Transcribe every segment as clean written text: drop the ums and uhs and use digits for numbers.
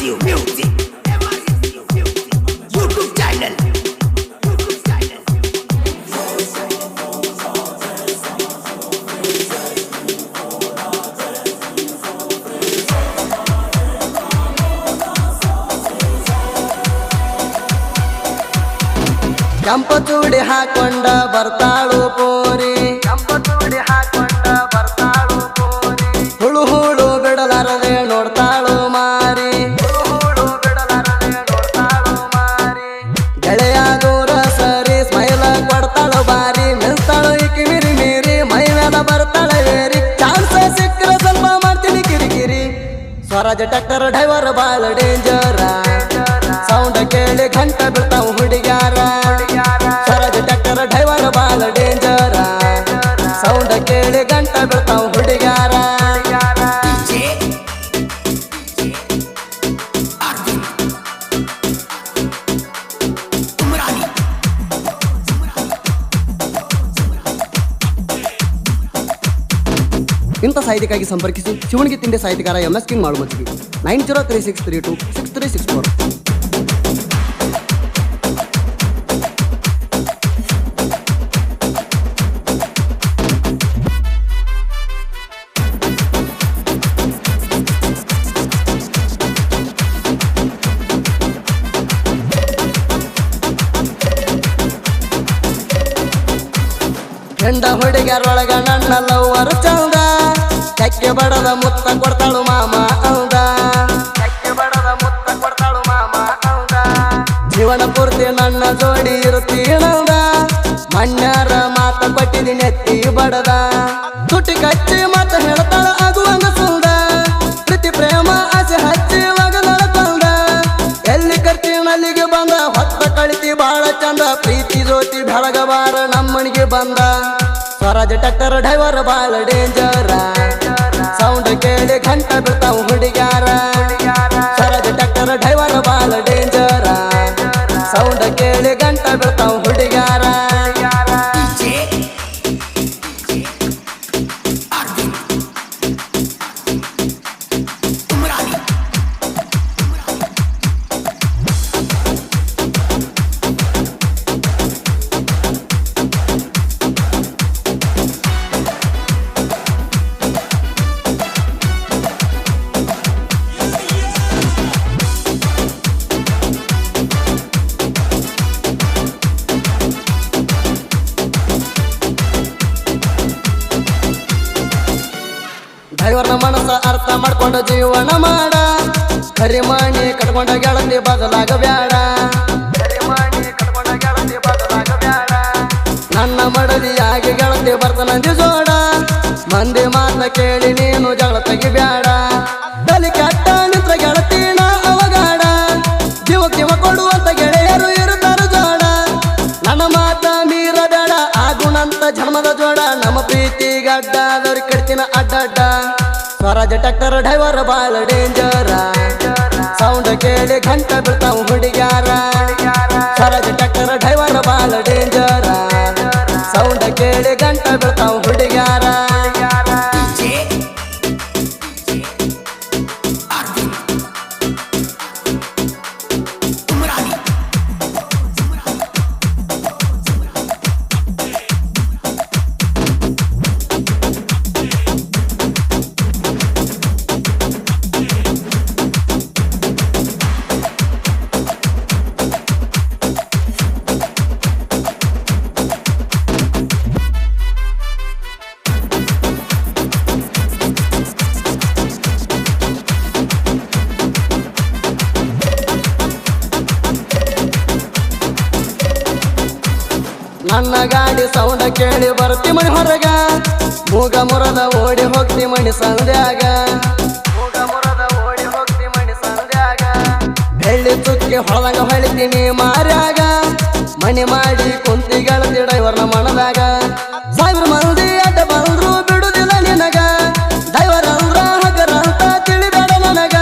MRSU Music YouTube channel. ಕೆಂಪ ಚೂಡಿ ಹಾಕೊಂಡ ಬರ್ತಾಳು ಪೋರಿ ಹುಳು ಹುಳು ಬಿಡಲಾರದೆ ನೋಡ್ತಾಳು ಮಾರಿ ಗೆಳೆಯ ದೂರ ಸರಿ ಸ್ಮೈಲ ಕೊಡ್ತಾಳು ಬಾರಿ ಮಿಲ್ತಾಳು ಈಕಿ ಮಿರಿ ಮೀರಿ ಮೈ ಮೇಲೆ ಬರ್ತಾಳೆ ಏರಿ ಚಾನ್ಸ್ ಸಿಕ್ಕರ ಸ್ವಲ್ಪ ಮಾಡ್ತೀನಿ ಕಿರಿಕಿರಿ ಸ್ವರಾಜ ಟ್ರ್ಯಾಕ್ಟರ್ ಡ್ರೈವರ್ ಬಾಳ ಡೇಂಜರ ಸೌಂಡ್ ಕೇಳಿ ಘಂಟ ಬಿಡ್ತಾವ್ ಹುಡುಗ್ಯಾರ ಸ್ವರಾಜ ಟ್ರ್ಯಾಕ್ಟರ್ ಡ್ರೈವರ್ ಬಾಳ ಡೇಂಜರ ಸೌಂಡ್ ಕೇಳಿ ಗಂಟ ಬಿಡ್ತಾವ್ ಹುಡುಗ್ಯಾರ ಇಂಥ ಸಾಹಿತ್ಯಕ್ಕಾಗಿ ಸಂಪರ್ಕಿಸಿ ಶಿವಣಿಗೆ ತಿಂಡಿ ಸಾಹಿತ್ಯಕಾರ MS ಕಿಂಗ್ ಮಾಡುಮತಿಗೆ 9036326364. ಹೆಂಡ ಹುಡುಗ್ಯಾರೊಳಗ ನನ್ನ ಲವ್ವರ್ ಚಂದ ಚಕ್ಕೆ ಬಡದ ಮುತ್ತ ಕೊಡ್ತಾಳು ಮಾಮ ಅಂದ ಜೀವನ ಪೂರ್ತಿ ನನ್ನ ಜೋಡಿ ಇರುತ್ತೀನಂದ ಮಣ್ಣಾರ ಮಾತ ಕೊಟ್ಟಿದಿ ನೆತ್ತಿ ಬಡದ ತುಟಿ ಕಚ್ಚಿ ಮಾತ ಹೇಳ್ತಾಳ ಆಗುವಂಗ ಸುಂದ ಪ್ರೀತಿ ಪ್ರೇಮ ಆಸೆ ಹಚ್ಚಿ ಒಗದಳ ತಂದ ಎಲ್ಲಿ ಕರ್ತೀನಲ್ಲಿಗೆ ಬಂದ ಹೊತ್ತ ಕಳಿತಿ ಬಾಳ ಚಂದ ಪ್ರೀತಿ ಜ್ಯೋತಿ ಬೆಳಗಬಾರ ನಮ್ಮನಿಗೆ ಬಂದ ಸ್ವರಾಜ ಟ್ರ್ಯಾಕ್ಟರ್ ಡ್ರೈವರ್ ಬಾಳ ಡೇಂಜರ ಸೌಂಡ್ ಕೇಳಿ ಘಂಟ ಬಿಡ್ತಾವ್ ಹುಡುಗ್ಯಾರ ಸ್ವರಾಜ ಟ್ರ್ಯಾಕ್ಟರ್ ಡ್ರೈವರ್ ಬಾಳ ಡೇಂಜರ ಸೌಂಡ್ ಕೇಳಿ ಗಂಟ ಬಿಡ್ತಾವ್ ಹುಡುಗ್ಯಾರ ಡ್ರೈವರ್ನ ಮನಸ್ಸ ಅರ್ಥ ಮಾಡ್ಕೊಂಡು ಜೀವನ ಮಾಡ ಕರಿಮಣಿ ಕಟ್ಕೊಂಡ ಗೆಳತಿ ಬದಲಾಗಬ್ಯಾಡ ನನ್ನ ಮಡದಿಯಾಗಿ ಗೆಳತಿ ಬರ್ತನಂದಿ ಜೋಡ ಮಂದಿ ಮಾತ ಕೇಳಿ ನೀನು ಜಗಳ ತೆಗಿಬ್ಯಾಡ ತಲೆ ಕೆಟ್ಟ ನಿಂತ್ರ ಗೆಳತಿನ ಅವಗಾಡ ಜೀವ ಕೊಡುವಂತ ಗೆಳೆಯರು ಇರುತ್ತಾರ ಜೋಡ ನನ್ನ ಮಾತ ಮೀರಬೇಡ ಆಗುಣಂತ ಜನ್ಮದ ಜೋಡ ನಮ್ಮ ಪ್ರೀತಿ ಗಡ್ಡ ಅದರ ಕಡ್ತಿನ ಅಡ್ಡಡ್ಡ ಸ್ವರಾಜ ಟ್ರ್ಯಾಕ್ಟರ್ ಡ್ರೈವರ್ ಬಾಳ ಡೇಂಜರ ಸೌಂಡ್ ಕೇಳಿ ಘಂಟ ಬಿಡ್ತಾವ್ ಹುಡುಗ್ಯಾರ ಸ್ವರಾಜ ಟ್ರ್ಯಾಕ್ಟರ್ ಡ್ರೈವರ್ ಬಾಳ ಡೇಂಜರ ಸೌಂಡ್ ಕೇಳಿ ಗಂಟ ಬಿಡ್ತಾವ್ ಹುಡುಗ್ಯಾರ ನನ್ನ ಗಾಡಿ ಸೌಂಡ ಕೇಳಿ ಬರ್ತಿ ಮಣಿ ಹೊರಗ ಮೂಗ ಮುರದ ಓಡಿ ಹೋಗ್ತಿ ಮಣಿ ಸಂಧ್ಯಾಗ ಬೆಳ್ಳಿ ಚುಕ್ಕಿ ಹೊಳದಂಗ ಹೊಳಿತೀನಿ ಮಾರ್ಯಾಗ ಮಣಿ ಮಾಡಿ ಕುಂತಿ ಗೆಳತಿ ಡ್ರೈವರ್ನ ಮನದಾಗ ಸಾವಿರ ಮಂದಿ ಅಡ್ಡ ಬಂದ್ರು ಬಿಡುದಿಲ್ಲ ನಿನಗ ಡ್ರೈವರ್ ಅಂದ್ರ ಹಗರ ಅಂತ ತಿಳಿಬೇಡ ನನಗ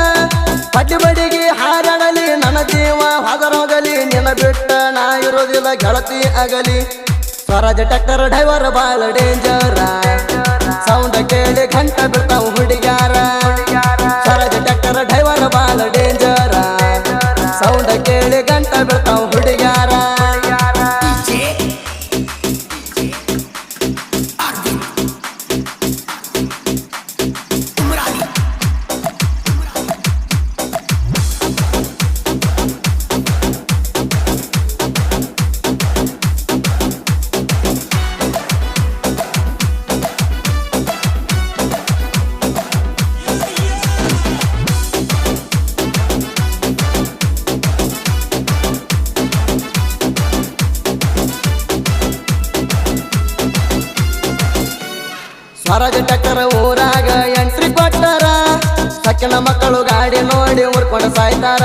ಪಟ್ಟಿ ಬಡಿಗೆ ಹಾರಾಡಲಿ ನನ್ನ ಜೀವ ಹೊಗರೋಗಲಿ ನಿನ್ನ ಬಿಟ್ಟ ನಾ ಇರೋದಿಲ್ಲ ಗೆಳತಿ ಆಗಲಿ ಸ್ವರಾಜ ಟ್ರ್ಯಾಕ್ಟರ್ ಡ್ರೈವರ್ ಬಾಳ ಡೇಂಜರ ಸೌಂಡ್ ಕೇಳಿ ಘಂಟ ಬಿಡ್ತಾವ್ ಹುಡುಗ್ಯಾರ ಸ್ವರಾಜ ಟ್ರ್ಯಾಕ್ಟರ್ ಡ್ರೈವರ್ ಬಾಳ ಡೇಂಜರ ಸ್ವರಾಜ್ ಟ್ರ್ಯಾಕ್ಟರ್ ಊರಾಗ ಎಂಟ್ರಿ ಕೊಟ್ಟಾರ ಸಕ್ಕನ ಮಕ್ಕಳು ಗಾಡಿ ನೋಡಿ ಉರ್ಕೊಂಡು ಸಾಯ್ತಾರ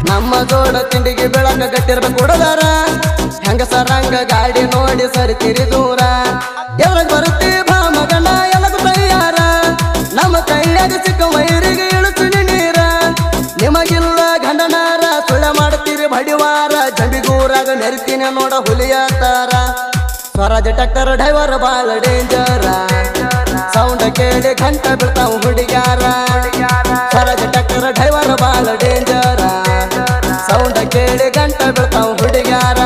ನಮ್ಮ ಜೋಡ ತಿಂಡಿಗೆ ಬೆಳಕ ಗಟ್ಟಿರ್ಬ ಕೊಡದಾರ ಹೆಂಗಸರಂಗ ಗಾಡಿ ನೋಡಿ ಸರಿತಿರಿ ದೂರ ಎದ್ರಾಗ ಬರುತ್ತಿ ಬಾ ಮಗನ ಎಲ್ಲಗೂ ತಯ್ಯಾರ ನಮ್ಮ ಕೈಯಾಗ ಸಿಕ್ಕ ವೈರಿಗೆ ಇಳಿಸ್ತೀನಿ ನೀರ ನಿಮಗಿಲ್ಲ ಗಂಡನಾರ ಸುಳ್ಳ ಮಾಡ್ತೀರಿ ಬಡಿವಾರ ಜಂಬಿಗೂರಾಗ ಮೆರಿತೀನಿ ನೋಡ ಹುಲಿಯತ್ತಾರ ಸ್ವರಾಜ್ ಟ್ರ್ಯಾಕ್ಟರ್ ಡ್ರೈವರ್ ಬಾಳ ಡೇಂಜರ ಸೌಂಡ್ ಕೇಳಿ ಗಂಟ ಬೀಳ್ತಾವ ಹುಡುಗ್ಯಾರ ಸ್ವರಾಜ್ ಟ್ರ್ಯಾಕ್ಟರ್ ಡ್ರೈವರ್ ಬಾಳ ಡೇಂಜರ ಸೌಂಡ್ ಕೇಳಿ ಗಂಟ ಬೀಳ್ತಾವ ಹುಡುಗ್ಯಾರ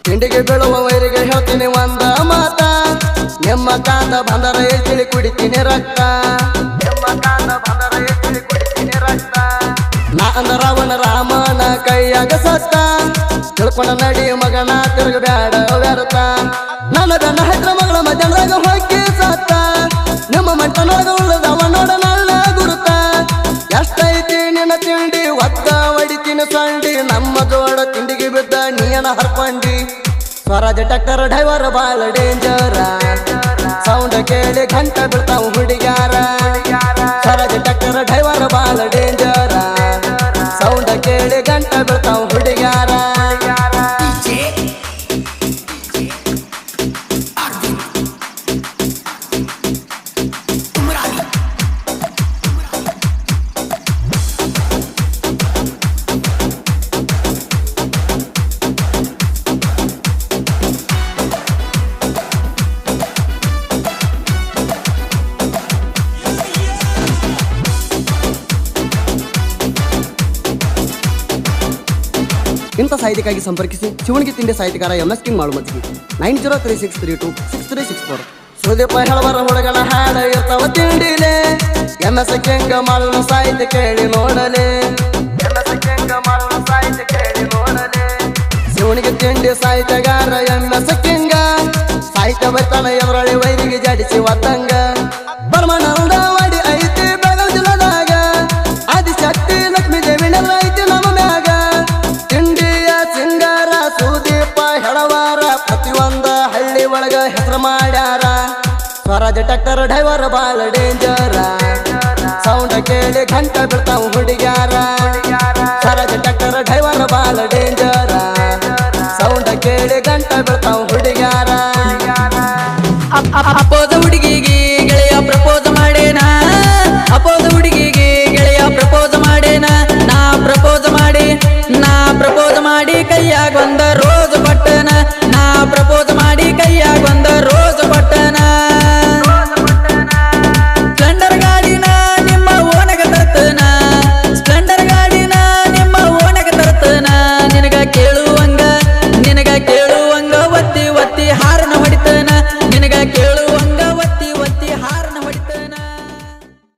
ತಿಂಡಿಗೆ ಬೀಳುವ ವೈರಿಗೆ ಹೇಳ್ತೀನಿ ಒಂದ ಮಾತ ನಿಮ್ಮ ಕಾಂದ ಬಂದರ ಎತ್ತಿಳಿ ಕುಡಿತೀನಿ ರಕ್ತ ನಾ ಅಂದ ರಾವಣ ರಾಮನ ಕೈಯಾಗ ಸತ್ತ ತಿಳ್ಕೊಂಡ ನಡಿ ಮಗನ ತಿರುಗ ಬ್ಯಾಡ ವ್ಯರ್ಥ ನನ್ನ ಗಂಡ ಹೆದ್ರ ಮಗಳ ಮಧ್ಯಾಹ್ನದಾಗ ಹೋಗಿ ಸತ್ತ ನಿಮ್ಮ ಮಂಟನೊಳಗ ಉಳ್ಳದವ ನೋಡ ನನ್ನ ಗುರುತ ಎಷ್ಟೈತಿ ನಿನ್ನ ತಿಂಡಿ ಒತ್ತ ಹೊಡಿತೀನಿ ಸಂಡಿ ನಮ್ಮ ಜೋಡ ತಿಂಡಿಗೆ ಬಿದ್ದ ನೀನ ಹರ್ಕೊಂಡಿ ಸ್ವರಾಜ್ ಟ್ರ್ಯಾಕ್ಟರ್ ಡ್ರೈವರ್ ಬಾಳ ಡೇಂಜರ ಸೌಂಡ್ ಕೇಳಿ ಗಂಟ ಬೀಳ್ತಾವ ಹುಡುಗ್ಯಾರ ಸ್ವರಾಜ್ ಟ್ರ್ಯಾಕ್ಟರ್ ಡ್ರೈವರ್ ಬಾಳ ಡೇಂಜರ ಸೌಂಡ್ ಕೇಳಿ ಗಂಟ ಬೀಳ್ತಾವ ಹುಡುಗ್ಯಾರ ಇಂಥ ಸಾಹಿತ್ಯಕ್ಕಾಗಿ ಸಂಪರ್ಕಿಸಿ ಶಿವಣಿಗೆ ತಿಂಡಿ ಸಾಹಿತ್ಯಕಾರ MS ಕಿಂಗ್ ಮಾಳುಮಜ್ಜಿಗೆ 9036326364 ಸುದೀಪ ಹೇಳಬರ ಹುಡುಗನ ಹಾಡ ಇರ್ತಾವ ತಿಂಡಿಲೆ MS ಕಿಂಗ್ ಮಾಳುನ ಸಾಹಿತ್ಯ ಕೇಳಿ ನೋಡಲೆ ಶಿವಣಿಗೆ ತಿಂಡಿ ಸಾಹಿತ್ಯಗಾರ MS ಕಿಂಗ ಸಾಹಿತ್ಯ ಬೈತಾನ ಎದುರಳಿ ವೈರಿಗೆ ಜಾಡಿಸಿ ಒತ್ತಂಗ ಪರಮಾನಂದ ವಾಡಿ ಐತಿ ಬೆಳಗಾವಿ ಜಿಲ್ಲಾದಾಗ ಆದಿಶಕ್ತಿ ಲಕ್ಷ್ಮೀ ದೇವಿನೆಲ್ಲ ಐತಿ ನಮ್ಮ ಮ್ಯಾಗ ತಿಂಡಿಯ ಸಿಂಗಾರ ಸುದೀಪ ಹೆಳವಾರ ಪ್ರತಿಯೊಂದ ಹಳ್ಳಿ ಒಳಗ ಹೆಸರು ಮಾಡ್ಯಾರ ಸ್ವರಾಜ್ ಟ್ರ್ಯಾಕ್ಟರ್ ಡ್ರೈವರ್ ಬಾಳ ಡೇಂಜರ ಸೌಂಡ್ ಕೇಳಿ ಗಂಟ ಬೀಳ್ತಾವ ಹುಡುಗ್ಯಾರ ಸ್ವರಾಜ್ ಟ್ರ್ಯಾಕ್ಟರ್ ಡ್ರೈವರ್ ಬಾಳ ಡೇಂಜರ ಸೌಂಡ್ ಕೇಳಿ ಗಂಟ ಬೀಳ್ತಾವ ಹುಡುಗ್ಯಾರ